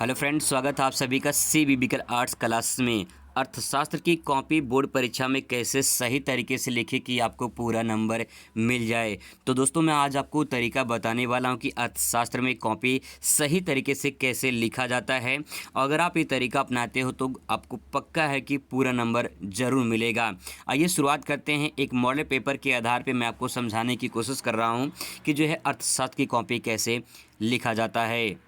Hello friends, स्वागत है आप सभी का CBBCL आर्ट्स क्लास में। अर्थशास्त्र की कॉपी बोर्ड परीक्षा में कैसे सही तरीके से लिखे कि आपको पूरा नंबर मिल जाए। तो दोस्तों, मैं आज आपको तरीका बताने वाला हूं कि अर्थशास्त्र में कॉपी सही तरीके से कैसे लिखा जाता है। अगर आप ये तरीका अपनाते हो तो आपको पक्का है कि पूरा नंबर ज़रूर मिलेगा। आइए शुरुआत करते हैं। एक मॉडल पेपर के आधार पर मैं आपको समझाने की कोशिश कर रहा हूँ कि जो है अर्थशास्त्र की कॉपी कैसे लिखा जाता है।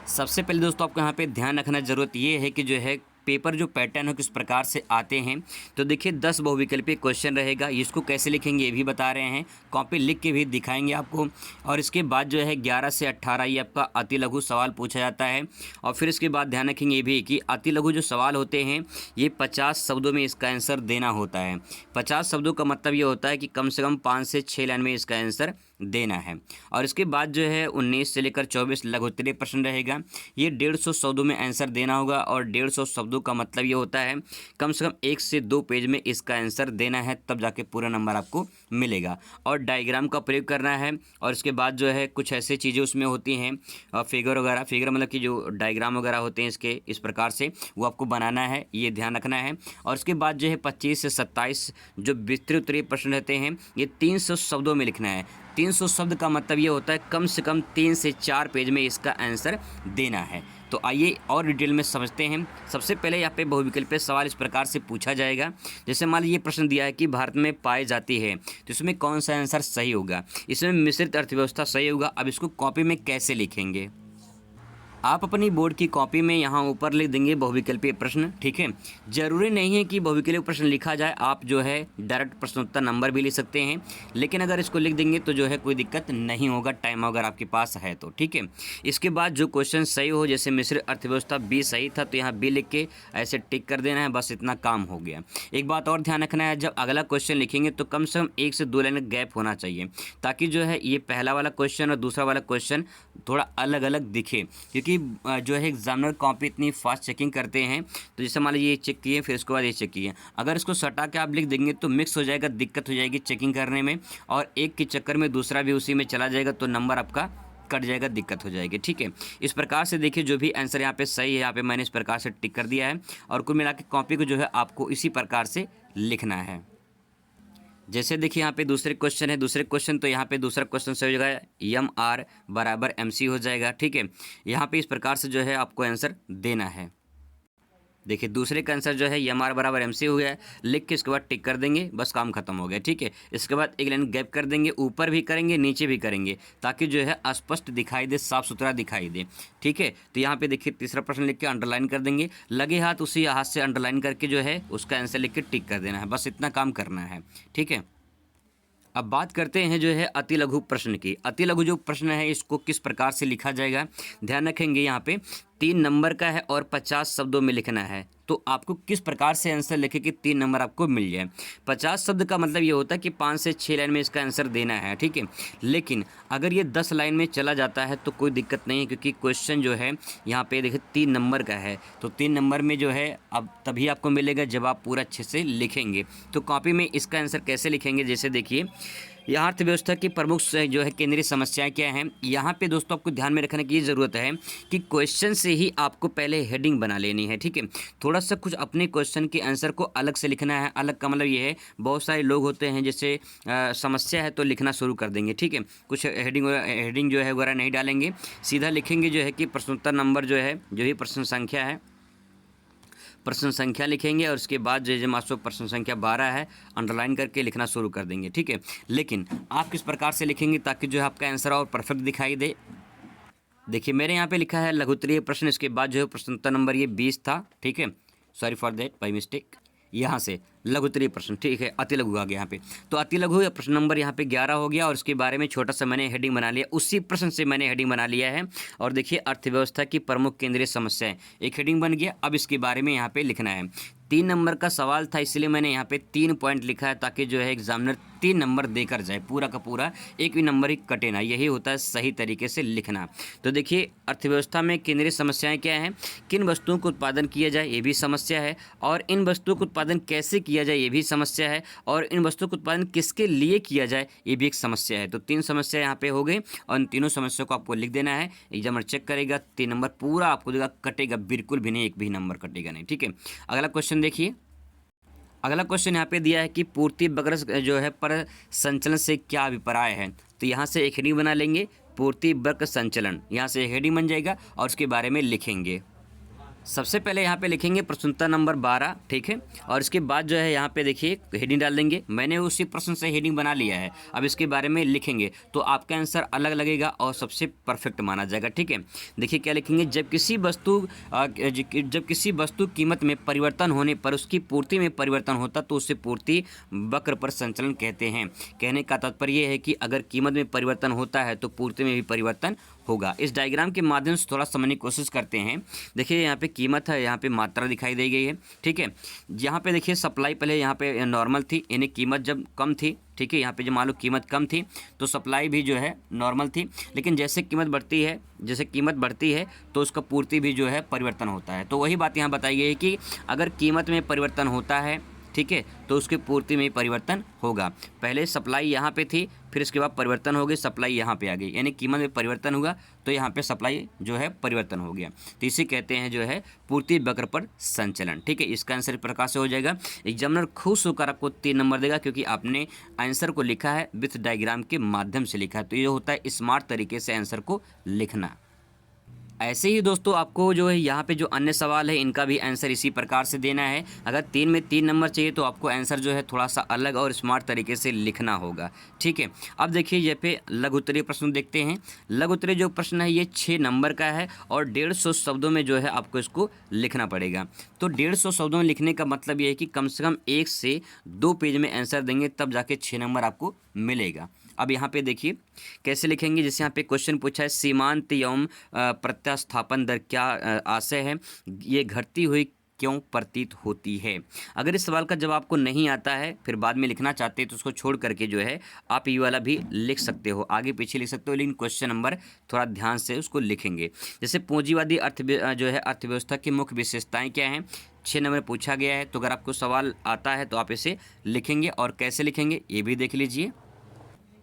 सबसे पहले दोस्तों, आपको यहाँ पे ध्यान रखना ज़रूरत ये है कि जो है पेपर जो पैटर्न है किस प्रकार से आते हैं। तो देखिए 10 बहुविकल्पीय क्वेश्चन रहेगा, इसको कैसे लिखेंगे ये भी बता रहे हैं, कॉपी लिख के भी दिखाएंगे आपको। और इसके बाद जो है 11 से 18 ये आपका अति लघु सवाल पूछा जाता है। और फिर इसके बाद ध्यान रखेंगे ये भी कि अति लघु जो सवाल होते हैं ये 50 शब्दों में इसका आंसर देना होता है। 50 शब्दों का मतलब ये होता है कि कम से कम 5 से 6 लाइन में इसका आंसर देना है। और इसके बाद जो है 19 से लेकर 24 लघुत्तरीय प्रश्न रहेगा। ये 150 शब्दों में आंसर देना होगा। और 150 शब्दों का मतलब ये होता है कम से कम 1 से 2 पेज में इसका आंसर देना है, तब जाके पूरा नंबर आपको मिलेगा। और डायग्राम का प्रयोग करना है। और इसके बाद जो है कुछ ऐसी चीज़ें उसमें होती हैं, फिगर वगैरह, फिगर मतलब कि जो डायग्राम वगैरह होते हैं इसके इस प्रकार से वो आपको बनाना है, ये ध्यान रखना है। और इसके बाद जो है 25 से 27 जो विस्तृत उत्तरीय प्रश्न रहते हैं ये 300 शब्दों में लिखना है। 300 शब्द का मतलब ये होता है कम से कम 3 से 4 पेज में इसका आंसर देना है। तो आइए और डिटेल में समझते हैं। सबसे पहले यहाँ पे बहुविकल्पीय सवाल इस प्रकार से पूछा जाएगा। जैसे मान लीजिए प्रश्न दिया है कि भारत में पाई जाती है, तो इसमें कौन सा आंसर सही होगा। इसमें मिश्रित अर्थव्यवस्था सही होगा। अब इसको कॉपी में कैसे लिखेंगे, आप अपनी बोर्ड की कॉपी में यहाँ ऊपर लिख देंगे बहुविकल्पीय प्रश्न। ठीक है, जरूरी नहीं है कि बहुविकल्पीय प्रश्न लिखा जाए, आप जो है डायरेक्ट प्रश्नोत्तर नंबर भी लिख सकते हैं। लेकिन अगर इसको लिख देंगे तो जो है कोई दिक्कत नहीं होगा, टाइम अगर आपके पास है तो। ठीक है, इसके बाद जो क्वेश्चन सही हो, जैसे मिश्रित अर्थव्यवस्था बी सही था तो यहाँ बी लिख के ऐसे टिक कर देना है, बस इतना काम हो गया। एक बात और ध्यान रखना है, जब अगला क्वेश्चन लिखेंगे तो कम से कम 1 से 2 लाइन गैप होना चाहिए, ताकि जो है ये पहला वाला क्वेश्चन और दूसरा वाला क्वेश्चन थोड़ा अलग अलग दिखे। क्योंकि जो है एग्जामिनर कॉपी इतनी फास्ट चेकिंग करते हैं, तो जैसे मान लीजिए ये चेक किए, फिर उसके बाद ये चेक किए, अगर इसको सटा के आप लिख देंगे तो मिक्स हो जाएगा, दिक्कत हो जाएगी चेकिंग करने में। और एक के चक्कर में दूसरा भी उसी में चला जाएगा तो नंबर आपका कट जाएगा, दिक्कत हो जाएगी। ठीक है, इस प्रकार से देखिए जो भी आंसर यहाँ पे सही है, यहाँ पे मैंने इस प्रकार से टिक कर दिया है। और कुल मिला के कॉपी को जो है आपको इसी प्रकार से लिखना है। जैसे देखिए यहाँ पे दूसरे क्वेश्चन है, दूसरे क्वेश्चन तो यहाँ पे दूसरा क्वेश्चन सही हो जाएगा, MR बराबर MC हो जाएगा। ठीक है, यहाँ पे इस प्रकार से जो है आपको आंसर देना है। देखिए दूसरे का आंसर जो है MR बराबर MC हो गया है, लिख के इसके बाद टिक कर देंगे, बस काम खत्म हो गया। ठीक है, इसके बाद एक लाइन गैप कर देंगे, ऊपर भी करेंगे नीचे भी करेंगे, ताकि जो है स्पष्ट दिखाई दे, साफ सुथरा दिखाई दे। ठीक है, तो यहाँ पे देखिए तीसरा प्रश्न लिख के अंडरलाइन कर देंगे, लगे हाथ उसी हाथ से अंडरलाइन करके जो है उसका आंसर लिख के टिक कर देना है, बस इतना काम करना है। ठीक है, अब बात करते हैं जो है अति लघु प्रश्न की। अति लघु जो प्रश्न है इसको किस प्रकार से लिखा जाएगा, ध्यान रखेंगे। यहाँ पे 3 नंबर का है और 50 शब्दों में लिखना है, तो आपको किस प्रकार से आंसर लिखे कि 3 नंबर आपको मिल जाए। 50 शब्द का मतलब ये होता है कि 5 से 6 लाइन में इसका आंसर देना है। ठीक है, लेकिन अगर ये 10 लाइन में चला जाता है तो कोई दिक्कत नहीं है, क्योंकि क्वेश्चन जो है यहाँ पे देखिए 3 नंबर का है, तो 3 नंबर में जो है अब तभी आपको मिलेगा जब आप पूरा अच्छे से लिखेंगे। तो कॉपी में इसका आंसर कैसे लिखेंगे, जैसे देखिए यहाँ अर्थव्यवस्था की प्रमुख जो है केंद्रीय समस्याएं क्या हैं। यहाँ पे दोस्तों आपको ध्यान में रखने की ज़रूरत है कि क्वेश्चन से ही आपको पहले हेडिंग बना लेनी है। ठीक है, थोड़ा सा कुछ अपने क्वेश्चन के आंसर को अलग से लिखना है। अलग का मतलब ये है, बहुत सारे लोग होते हैं जैसे समस्या है तो लिखना शुरू कर देंगे। ठीक है, कुछ हेडिंग जो है वगैरह नहीं डालेंगे, सीधा लिखेंगे जो है कि प्रश्नोत्तर नंबर जो है, जो भी प्रश्न संख्या है, प्रश्न संख्या लिखेंगे। और उसके बाद जो मान लो प्रश्न संख्या 12 है, अंडरलाइन करके लिखना शुरू कर देंगे। ठीक है, लेकिन आप किस प्रकार से लिखेंगे ताकि जो है आपका आंसर और परफेक्ट दिखाई दे। देखिए मेरे यहाँ पे लिखा है लघुत्तरीय प्रश्न, इसके बाद जो है प्रश्नोत्तर नंबर ये 20 था। ठीक है, sorry for that, by mistake, यहाँ से लघुत्तरीय प्रश्न। ठीक है, अति लघु आ गया यहाँ पे, तो अति लघु या प्रश्न नंबर यहाँ पे 11 हो गया। और उसके बारे में छोटा सा मैंने हेडिंग बना लिया, उसी प्रश्न से मैंने हेडिंग बना लिया है। और देखिए अर्थव्यवस्था की प्रमुख केंद्रीय समस्याएं, एक हेडिंग बन गया। अब इसके बारे में यहाँ पे लिखना है। 3 नंबर का सवाल था, इसलिए मैंने यहाँ पे 3 पॉइंट लिखा है, ताकि जो है एग्जामिनर 3 नंबर देकर जाए, पूरा का पूरा एक भी नंबर ही कटे ना, यही होता है सही तरीके से लिखना। तो देखिए अर्थव्यवस्था में केंद्रीय समस्याएं क्या हैं, किन वस्तुओं का उत्पादन किया जाए ये भी समस्या है, और इन वस्तुओं का उत्पादन कैसे किया जाए ये भी समस्या है, और इन वस्तुओं का उत्पादन किसके लिए किया जाए ये भी एक समस्या है। तो 3 समस्या यहाँ पे हो गई, और इन तीनों समस्या को आपको लिख देना है। एग्जामर चेक करेगा 3 नंबर पूरा आपको देगा, कटेगा बिल्कुल भी नहीं, एक भी नंबर कटेगा नहीं। ठीक है, अगला क्वेश्चन देखिए। अगला क्वेश्चन यहाँ पे दिया है कि पूर्ति वक्र जो है पर संचलन से क्या अभिप्राय है। तो यहाँ से एक हेडिंग बना लेंगे, पूर्ति वक्र संचलन, यहाँ से हेडिंग बन जाएगा और उसके बारे में लिखेंगे। सबसे पहले यहाँ पे लिखेंगे प्रश्नोत्तर नंबर 12, ठीक है, और इसके बाद जो है यहाँ पे देखिए हेडिंग डाल देंगे। मैंने उसी प्रश्न से हेडिंग बना लिया है, अब इसके बारे में लिखेंगे तो आपका आंसर अलग लगेगा और सबसे परफेक्ट माना जाएगा। ठीक है, देखिए क्या लिखेंगे, जब किसी वस्तु कीमत में परिवर्तन होने पर उसकी पूर्ति में परिवर्तन होता तो उसे पूर्ति वक्र पर संचलन कहते हैं। कहने का तात्पर्य यह है कि अगर कीमत में परिवर्तन होता है तो पूर्ति में भी परिवर्तन होगा। इस डायग्राम के माध्यम से थोड़ा समझने की कोशिश करते हैं। देखिए यहाँ पे कीमत है, यहाँ पे मात्रा दिखाई दी गई है। ठीक है, यहाँ पे देखिए सप्लाई पहले यहाँ पे नॉर्मल थी, यानी कीमत जब कम थी, ठीक है, यहाँ पे जब मान लो कीमत कम थी तो सप्लाई भी जो है नॉर्मल थी, लेकिन जैसे कीमत बढ़ती है तो उसका पूर्ति भी जो है परिवर्तन होता है। तो वही बात यहाँ बताई गई है कि अगर कीमत में परिवर्तन होता है, ठीक है, तो उसकी पूर्ति में परिवर्तन होगा। पहले सप्लाई यहाँ पे थी, फिर इसके बाद परिवर्तन हो गई, सप्लाई यहाँ पे आ गई, यानी कीमत में परिवर्तन हुआ तो यहाँ पे सप्लाई जो है परिवर्तन हो गया। तो इसे कहते हैं जो है पूर्ति वक्र पर संचलन। ठीक है, इसका आंसर प्रकार से हो जाएगा। एग्जामिनर खुश होकर आपको 3 नंबर देगा, क्योंकि आपने आंसर को लिखा है विथ डायग्राम के माध्यम से लिखा है। तो ये होता है स्मार्ट तरीके से आंसर को लिखना। ऐसे ही दोस्तों आपको जो है यहाँ पे जो अन्य सवाल है इनका भी आंसर इसी प्रकार से देना है। अगर 3 में 3 नंबर चाहिए तो आपको आंसर जो है थोड़ा सा अलग और स्मार्ट तरीके से लिखना होगा। ठीक है, अब देखिए यहाँ पे लघु उत्तरीय प्रश्न देखते हैं। लघु उत्तरीय जो प्रश्न है ये 6 नंबर का है और 150 शब्दों में जो है आपको इसको लिखना पड़ेगा। तो 150 शब्दों में लिखने का मतलब ये है कि कम से कम 1 से 2 पेज में आंसर देंगे तब जाके 6 नंबर आपको मिलेगा। अब यहाँ पे देखिए कैसे लिखेंगे, जैसे यहाँ पे क्वेश्चन पूछा है सीमांत एवं प्रत्यास्थापन दर क्या आशय है, ये घटती हुई क्यों प्रतीत होती है। अगर इस सवाल का जवाब आपको नहीं आता है फिर बाद में लिखना चाहते हैं तो उसको छोड़ करके जो है आप ये वाला भी लिख सकते हो, आगे पीछे लिख सकते हो, लेकिन क्वेश्चन नंबर थोड़ा ध्यान से उसको लिखेंगे। जैसे पूंजीवादी अर्थव्यवस्था की मुख्य विशेषताएं क्या हैं, 6 नंबर पूछा गया है। तो अगर आपको सवाल आता है तो आप इसे लिखेंगे, और कैसे लिखेंगे ये भी देख लीजिए।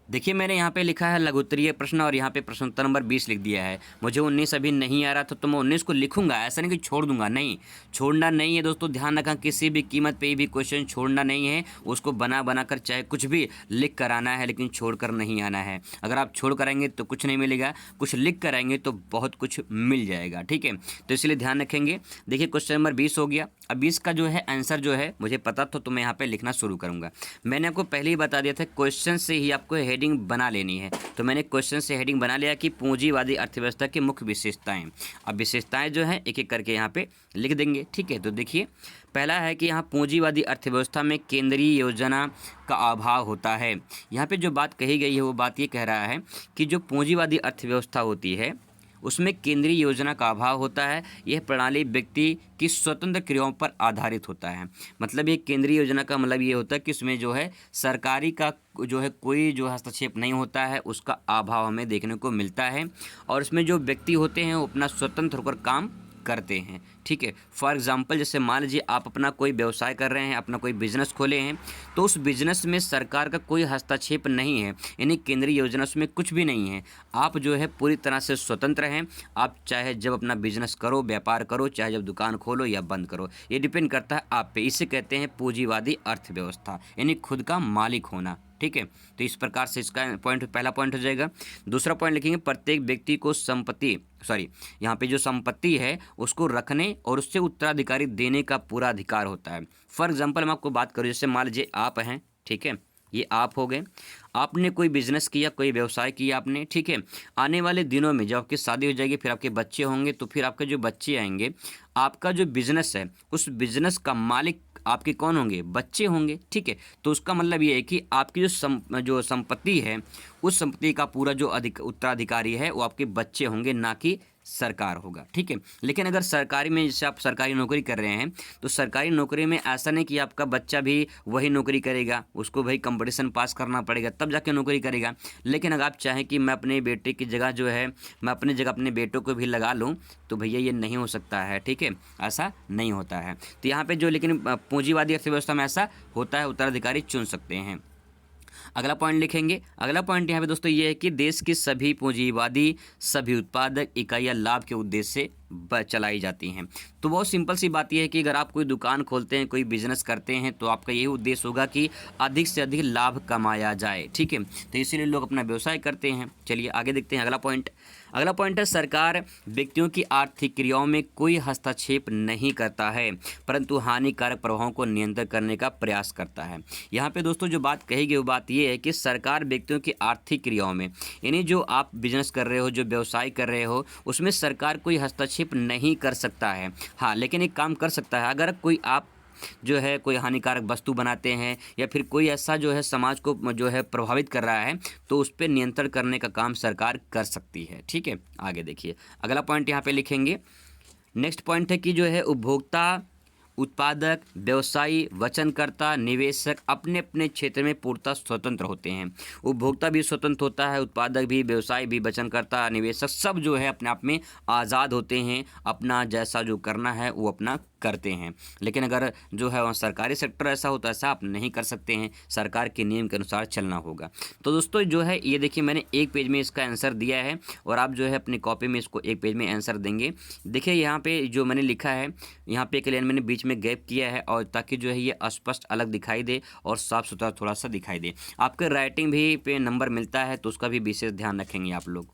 देखिए मैंने यहाँ पे लिखा है लघु उत्तरीय प्रश्न और यहाँ पे प्रश्नोत्तर नंबर 20 लिख दिया है। मुझे 19 अभी नहीं आ रहा था तो मैं 19 को लिखूंगा, ऐसा नहीं कि छोड़ दूंगा, नहीं, छोड़ना नहीं है दोस्तों। ध्यान रखना किसी भी कीमत पे भी क्वेश्चन छोड़ना नहीं है, उसको बना कर चाहे कुछ भी लिख कर आना है, लेकिन छोड़ कर नहीं आना है। अगर आप छोड़ कर आएंगे तो कुछ नहीं मिलेगा, कुछ लिख कर आएंगे तो बहुत कुछ मिल जाएगा। ठीक है, तो इसलिए ध्यान रखेंगे। देखिए क्वेश्चन नंबर 20 हो गया। अब 20 का जो है आंसर जो है मुझे पता तो मैं यहाँ पे लिखना शुरू करूँगा। मैंने आपको पहले ही बता दिया था क्वेश्चन से ही आपको हेडिंग बना लेनी है, तो मैंने क्वेश्चन से हेडिंग बना लिया कि पूंजीवादी अर्थव्यवस्था की मुख्य विशेषताएं। अब विशेषताएं जो हैं एक एक करके यहाँ पे लिख देंगे। ठीक है, तो देखिए पहला है कि यहाँ पूंजीवादी अर्थव्यवस्था में केंद्रीय योजना का अभाव होता है। यहाँ पे जो बात कही गई है वो बात ये कह रहा है कि जो पूंजीवादी अर्थव्यवस्था होती है उसमें केंद्रीय योजना का अभाव होता है। यह प्रणाली व्यक्ति की स्वतंत्र क्रियाओं पर आधारित होता है। मतलब ये केंद्रीय योजना का मतलब ये होता है कि उसमें जो है सरकारी का जो है कोई जो हस्तक्षेप नहीं होता है, उसका अभाव हमें देखने को मिलता है। और इसमें जो व्यक्ति होते हैं वो अपना स्वतंत्र होकर काम करते हैं। ठीक है, फॉर एग्जांपल जैसे मान लीजिए आप अपना कोई व्यवसाय कर रहे हैं, अपना कोई बिजनेस खोले हैं, तो उस बिजनेस में सरकार का कोई हस्तक्षेप नहीं है, यानी केंद्रीय योजना उसमें कुछ भी नहीं है। आप जो है पूरी तरह से स्वतंत्र हैं। आप चाहे जब अपना बिजनेस करो, व्यापार करो, चाहे जब दुकान खोलो या बंद करो, ये डिपेंड करता है आप पे। इसे कहते हैं पूंजीवादी अर्थव्यवस्था, यानी खुद का मालिक होना। ठीक है, तो इस प्रकार से इसका पहला पॉइंट हो जाएगा। दूसरा पॉइंट लिखेंगे प्रत्येक व्यक्ति को यहाँ पे जो संपत्ति है उसको रखने और उससे उत्तराधिकारी देने का पूरा अधिकार होता है। फॉर एग्जांपल मैं आपको बात करूँ, जैसे मान लीजिए आप हैं, ठीक है, ये आप हो गए, आपने कोई बिजनेस किया, कोई व्यवसाय किया आपने, ठीक है, आने वाले दिनों में जब आपकी शादी हो जाएगी, फिर आपके बच्चे होंगे, तो फिर आपके जो बच्चे आएंगे, आपका जो बिजनेस है उस बिजनेस का मालिक आपके कौन होंगे, बच्चे होंगे। ठीक है, तो उसका मतलब ये है कि आपकी जो संपत्ति है उस संपत्ति का पूरा जो उत्तराधिकारी है वो आपके बच्चे होंगे, ना कि सरकार होगा, ठीक है। लेकिन अगर सरकारी में जैसे आप सरकारी नौकरी कर रहे हैं तो सरकारी नौकरी में ऐसा नहीं कि आपका बच्चा भी वही नौकरी करेगा, उसको भाई कंपटीशन पास करना पड़ेगा तब जाके नौकरी करेगा। लेकिन अगर आप चाहें कि मैं अपने बेटे की जगह जो है मैं अपनी जगह अपने बेटों को भी लगा लूँ तो भैया ये नहीं हो सकता है, ठीक है, ऐसा नहीं होता है। तो यहाँ पे जो लेकिन पूंजीवादी अर्थव्यवस्था में ऐसा होता है, उत्तराधिकारी चुन सकते हैं। अगला पॉइंट लिखेंगे। अगला पॉइंट यहाँ पे दोस्तों ये है कि देश की सभी पूंजीवादी सभी उत्पादक इकाइयाँ लाभ के उद्देश्य से चलाई जाती हैं। तो बहुत सिंपल सी बात यह है कि अगर आप कोई दुकान खोलते हैं, कोई बिजनेस करते हैं तो आपका यही उद्देश्य होगा कि अधिक से अधिक लाभ कमाया जाए, ठीक है। तो इसीलिए लोग अपना व्यवसाय करते हैं। चलिए आगे देखते हैं अगला पॉइंट। अगला पॉइंट है सरकार व्यक्तियों की आर्थिक क्रियाओं में कोई हस्तक्षेप नहीं करता है परंतु हानिकारक प्रभावों को नियंत्रित करने का प्रयास करता है। यहाँ पे दोस्तों जो बात कही गई वो बात ये है कि सरकार व्यक्तियों की आर्थिक क्रियाओं में, यानी जो आप बिजनेस कर रहे हो, जो व्यवसाय कर रहे हो, उसमें सरकार कोई हस्तक्षेप नहीं कर सकता है। हाँ, लेकिन एक काम कर सकता है, अगर कोई आप जो है कोई हानिकारक वस्तु बनाते हैं या फिर कोई ऐसा जो है समाज को जो है प्रभावित कर रहा है तो उस पर नियंत्रण करने का काम सरकार कर सकती है, ठीक है। आगे देखिए अगला पॉइंट यहाँ पे लिखेंगे। नेक्स्ट पॉइंट है कि जो है उपभोक्ता, उत्पादक, व्यवसायी, वचनकर्ता, निवेशक अपने अपने क्षेत्र में पूर्णतः स्वतंत्र होते हैं। उपभोक्ता भी स्वतंत्र होता है, उत्पादक भी, व्यवसायी भी, वचनकर्ता, निवेशक सब जो है अपने आप में आज़ाद होते हैं, अपना जैसा जो करना है वो अपना करते हैं। लेकिन अगर जो है वहाँ सरकारी सेक्टर ऐसा होता है, ऐसा आप नहीं कर सकते हैं, सरकार के नियम के अनुसार चलना होगा। तो दोस्तों जो है ये देखिए मैंने एक पेज में इसका आंसर दिया है और आप जो है अपनी कॉपी में इसको एक पेज में आंसर देंगे। देखिए यहाँ पे जो मैंने लिखा है, यहाँ पे एक लाइन मैंने बीच में गैप किया है और ताकि जो है ये स्पष्ट अलग दिखाई दे और साफ सुथरा थोड़ा सा दिखाई दे। आपके राइटिंग भी पे नंबर मिलता है तो उसका भी विशेष ध्यान रखेंगे आप लोग।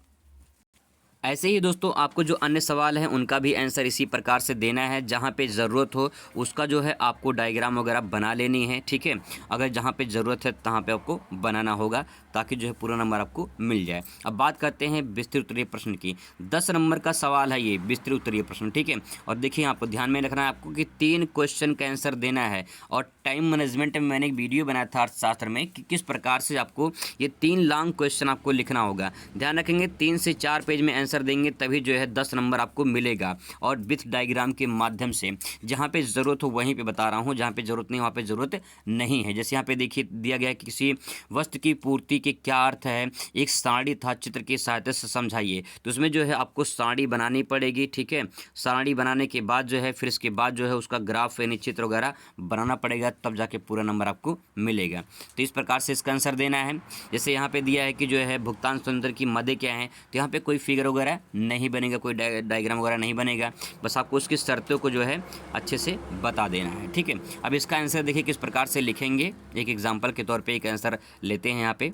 ऐसे ही दोस्तों आपको जो अन्य सवाल हैं उनका भी आंसर इसी प्रकार से देना है, जहाँ पे ज़रूरत हो उसका जो है आपको डायग्राम वगैरह बना लेनी है, ठीक है। अगर जहाँ पे ज़रूरत है तहाँ पे आपको बनाना होगा ताकि जो है पूरा नंबर आपको मिल जाए। अब बात करते हैं विस्तृत उत्तरीय प्रश्न की। 10 नंबर का सवाल है ये विस्तृत उत्तरीय प्रश्न, ठीक है। और देखिए आपको ध्यान में रखना है आपको कि 3 क्वेश्चन का आंसर देना है। और टाइम मैनेजमेंट में मैंने एक वीडियो बनाया था अर्थशास्त्र में कि किस प्रकार से आपको ये 3 लॉन्ग क्वेश्चन आपको लिखना होगा। ध्यान रखेंगे 3 से 4 पेज में आंसर देंगे तभी जो है 10 नंबर आपको मिलेगा और विथ डायग्राम के माध्यम से। जहाँ पे ज़रूरत हो वहीं पे बता रहा हूँ, जहाँ पे ज़रूरत नहीं वहाँ पे ज़रूरत नहीं है। जैसे यहाँ पे देखिए दिया गया है कि किसी वस्तु की पूर्ति के क्या अर्थ है, एक साड़ी था, चित्र की सहायता से समझाइए। तो उसमें जो है आपको साड़ी बनानी पड़ेगी, ठीक है। साड़ी बनाने के बाद जो है फिर इसके बाद जो है उसका ग्राफ यानी चित्र वगैरह बनाना पड़ेगा, तब जाके पूरा नंबर आपको मिलेगा। तो इस प्रकार से इसका आंसर देना है। जैसे यहाँ पे दिया है कि जो है भुगतान स्वतंत्र की मदें क्या हैं, तो यहाँ पे कोई फिगर वगैरह नहीं बनेगा, कोई डायग्राम वगैरह नहीं बनेगा, बस आपको उसकी शर्तों को जो है अच्छे से बता देना है, ठीक है। अब इसका आंसर देखिए किस प्रकार से लिखेंगे। एक एग्जाम्पल के तौर पर एक आंसर लेते हैं। यहाँ पे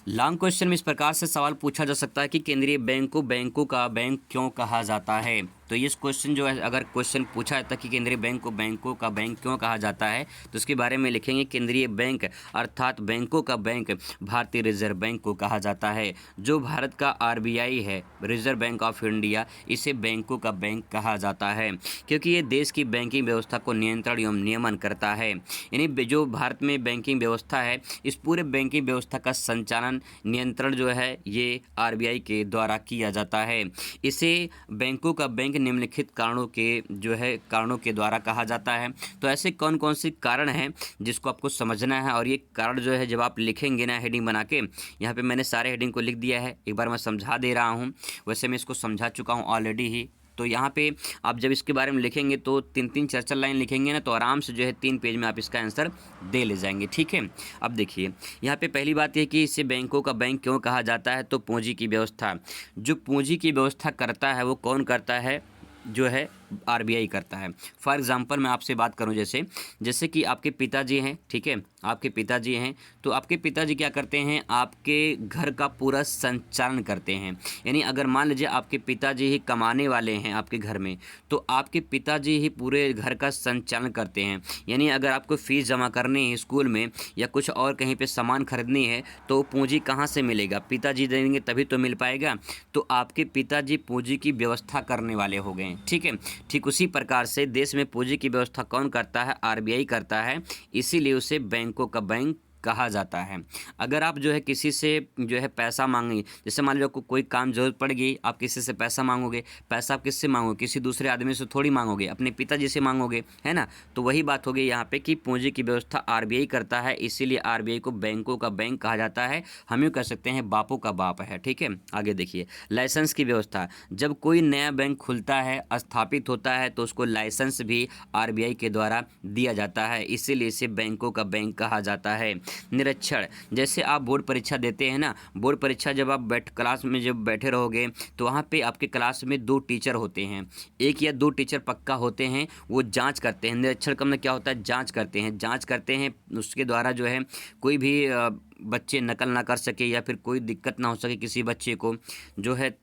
लॉन्ग क्वेश्चन में इस प्रकार से सवाल पूछा जा सकता है कि केंद्रीय बैंक को बैंकों का बैंक क्यों कहा जाता है। तो ये क्वेश्चन जो है अगर क्वेश्चन पूछा जाता है कि केंद्रीय बैंक को बैंकों का बैंक क्यों कहा जाता है तो उसके बारे में लिखेंगे केंद्रीय बैंक अर्थात बैंकों का बैंक भारतीय रिजर्व बैंक को कहा जाता है। जो भारत का आरबीआई है, रिजर्व बैंक ऑफ इंडिया, इसे बैंकों का बैंक कहा जाता है क्योंकि ये देश की बैंकिंग व्यवस्था को नियंत्रण एवं नियमन करता है। यानी जो भारत में बैंकिंग व्यवस्था है, इस पूरे बैंकिंग व्यवस्था का संचालन नियंत्रण जो है ये आरबीआई के द्वारा किया जाता है। इसे बैंकों का बैंक निम्नलिखित कारणों के द्वारा कहा जाता है। तो ऐसे कौन कौन से कारण हैं जिसको आपको समझना है और ये कारण जो है जब आप लिखेंगे ना हेडिंग बना के, यहाँ पे मैंने सारे हेडिंग को लिख दिया है, एक बार मैं समझा दे रहा हूँ। वैसे मैं इसको समझा चुका हूँ ऑलरेडी ही। तो यहाँ पे आप जब इसके बारे में लिखेंगे तो 3-3 4-4 लाइन लिखेंगे ना तो आराम से जो है 3 पेज में आप इसका आंसर दे ले जाएंगे, ठीक है। अब देखिए यहाँ पे पहली बात यह कि इसे बैंकों का बैंक क्यों कहा जाता है। तो पूंजी की व्यवस्था, जो पूंजी की व्यवस्था करता है वो कौन करता है, जो है आरबीआई करता है। फॉर एग्जांपल मैं आपसे बात करूं, जैसे कि आपके पिताजी हैं, ठीक है, आपके पिताजी हैं तो आपके पिताजी क्या करते हैं, आपके घर का पूरा संचालन करते हैं। यानी अगर मान लीजिए आपके पिताजी ही कमाने वाले हैं आपके घर में, तो आपके पिताजी ही पूरे घर का संचालन करते हैं। यानी अगर आपको फ़ीस जमा करनी है स्कूल में या कुछ और कहीं पे सामान खरीदनी है तो पूंजी कहाँ से मिलेगा, पिताजी देंगे तभी तो मिल पाएगा। तो आपके पिताजी पूंजी की व्यवस्था करने वाले हो गए, ठीक है। ठीक उसी प्रकार से देश में पूंजी की व्यवस्था कौन करता है, आरबीआई करता है, इसीलिए उसे बैंकों का बैंक कहा जाता है। अगर आप जो है किसी से जो है पैसा मांगे, जैसे मान लो आपको कोई काम जरूरत पड़ गई, आप किसी से पैसा मांगोगे, पैसा आप किससे मांगोगे, किसी दूसरे आदमी से थोड़ी मांगोगे, अपने पिताजी से मांगोगे, है ना। तो वही बात हो गई यहाँ पे कि पूंजी की व्यवस्था आरबीआई करता है, इसीलिए आरबीआई को बैंकों का बैंक कहा जाता है। हम यूँ कह सकते हैं बापों का बाप है, ठीक है। आगे देखिए, लाइसेंस की व्यवस्था। जब कोई नया बैंक खुलता है, स्थापित होता है, तो उसको लाइसेंस भी आरबीआई के द्वारा दिया जाता है, इसीलिए इसे बैंकों का बैंक कहा जाता है। निरीक्षण, जैसे आप बोर्ड परीक्षा देते हैं ना, बोर्ड परीक्षा जब आप क्लास में जब बैठे रहोगे तो वहाँ पे आपके क्लास में 2 टीचर होते हैं, 1 या 2 टीचर पक्का होते हैं, वो जांच करते हैं। निरीक्षण का मतलब क्या होता है, जांच करते हैं, जांच करते हैं, उसके द्वारा जो है कोई भी बच्चे नकल ना कर सके या फिर कोई दिक्कत ना हो सके किसी बच्चे को जो है,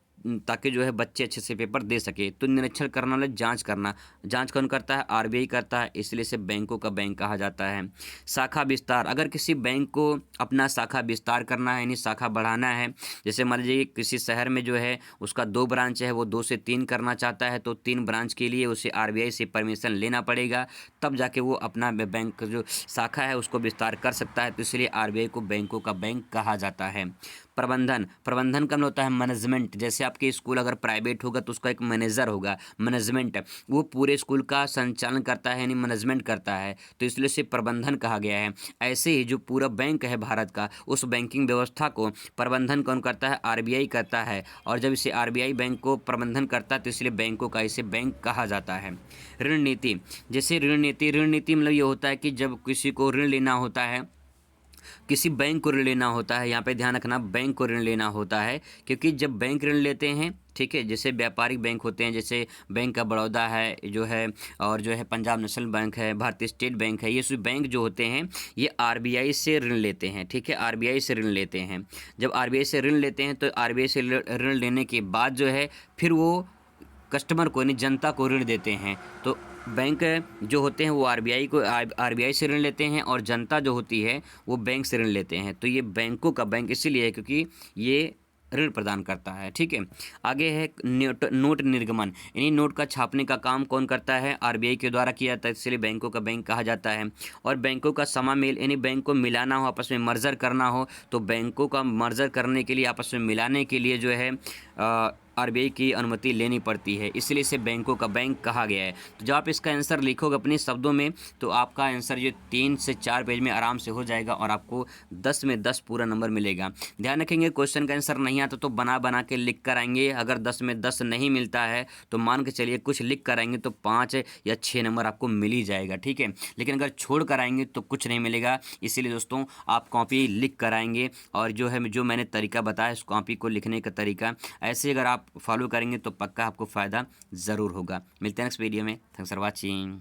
ताकि जो है बच्चे अच्छे से पेपर दे सके। तो निरीक्षण करना मतलब जांच करना, जांच कौन करता है, आरबीआई करता है, इसलिए इसे बैंकों का बैंक कहा जाता है। शाखा विस्तार, अगर किसी बैंक को अपना शाखा विस्तार करना है यानी शाखा बढ़ाना है, जैसे मान लीजिए किसी शहर में जो है उसका 2 ब्रांच है, वो 2 से 3 करना चाहता है, तो 3 ब्रांच के लिए उसे आरबीआई से परमिशन लेना पड़ेगा, तब जाके वो अपना बैंक जो शाखा है उसको विस्तार कर सकता है, तो इसलिए आरबीआई को बैंकों का बैंक कहा जाता है। प्रबंधन, प्रबंधन का मतलब होता है मैनेजमेंट। जैसे आपके स्कूल अगर प्राइवेट होगा तो उसका एक मैनेजर होगा, मैनेजमेंट, वो पूरे स्कूल का संचालन करता है यानी मैनेजमेंट करता है, तो इसलिए इसे प्रबंधन कहा गया है। ऐसे ही जो पूरा बैंक है भारत का, उस बैंकिंग व्यवस्था को प्रबंधन कौन करता है, आरबीआई करता है, और जब इसे आरबीआई बैंक को प्रबंधन करता है तो इसलिए बैंकों का इसे बैंक कहा जाता है। ऋण नीति, जैसे ऋण नीति, ऋण नीति मतलब ये होता है कि जब किसी को ऋण लेना होता है, किसी बैंक को ऋण लेना होता है, यहाँ पे ध्यान रखना बैंक को ऋण लेना होता है, क्योंकि जब बैंक ऋण लेते हैं, ठीक है, जैसे व्यापारिक बैंक होते हैं, जैसे बैंक ऑफ बड़ौदा है जो है, और जो है पंजाब नेशनल बैंक है, भारतीय स्टेट बैंक है, ये सभी बैंक जो होते हैं ये आरबीआई से ऋण लेते हैं, ठीक है, आरबीआई से ऋण लेते हैं। जब आरबीआई से ऋण लेते हैं तो आरबीआई से ऋण लेने के बाद जो है फिर वो कस्टमर को यानी जनता को ऋण देते हैं। तो बैंक जो होते हैं वो आरबीआई से ऋण लेते हैं, और जनता जो होती है वो बैंक से ऋण लेते हैं। तो ये बैंकों का बैंक इसीलिए है क्योंकि ये ऋण प्रदान करता है, ठीक है। आगे है नोट निर्गमन, यानी नोट का छापने का काम कौन करता है, आरबीआई के द्वारा किया जाता है, इसलिए बैंकों का बैंक कहा जाता है। और बैंकों का समामेल, यानी बैंक को मिलाना हो, आपस में मर्जर करना हो, तो बैंकों का मर्जर करने के लिए, आपस में मिलाने के लिए जो है आरबीआई की अनुमति लेनी पड़ती है, इसलिए इसे बैंकों का बैंक कहा गया है। तो जब आप इसका आंसर लिखोगे अपने शब्दों में तो आपका आंसर जो 3 से 4 पेज में आराम से हो जाएगा और आपको 10 में 10 पूरा नंबर मिलेगा। ध्यान रखेंगे क्वेश्चन का आंसर नहीं आता तो बना बना के लिख कर आएंगे, अगर 10 में 10 नहीं मिलता है तो मान के चलिए कुछ लिख कर आएंगे तो 5 या 6 नंबर आपको मिल ही जाएगा, ठीक है। लेकिन अगर छोड़ कर आएंगे तो कुछ नहीं मिलेगा, इसीलिए दोस्तों आप कॉपी लिख कर आएंगे, और जो है जो मैंने तरीका बताया इस कॉपी को लिखने का तरीका, ऐसे अगर आप फॉलो करेंगे तो पक्का आपको फ़ायदा ज़रूर होगा। मिलते हैं नेक्स्ट वीडियो में। Thanks for watching.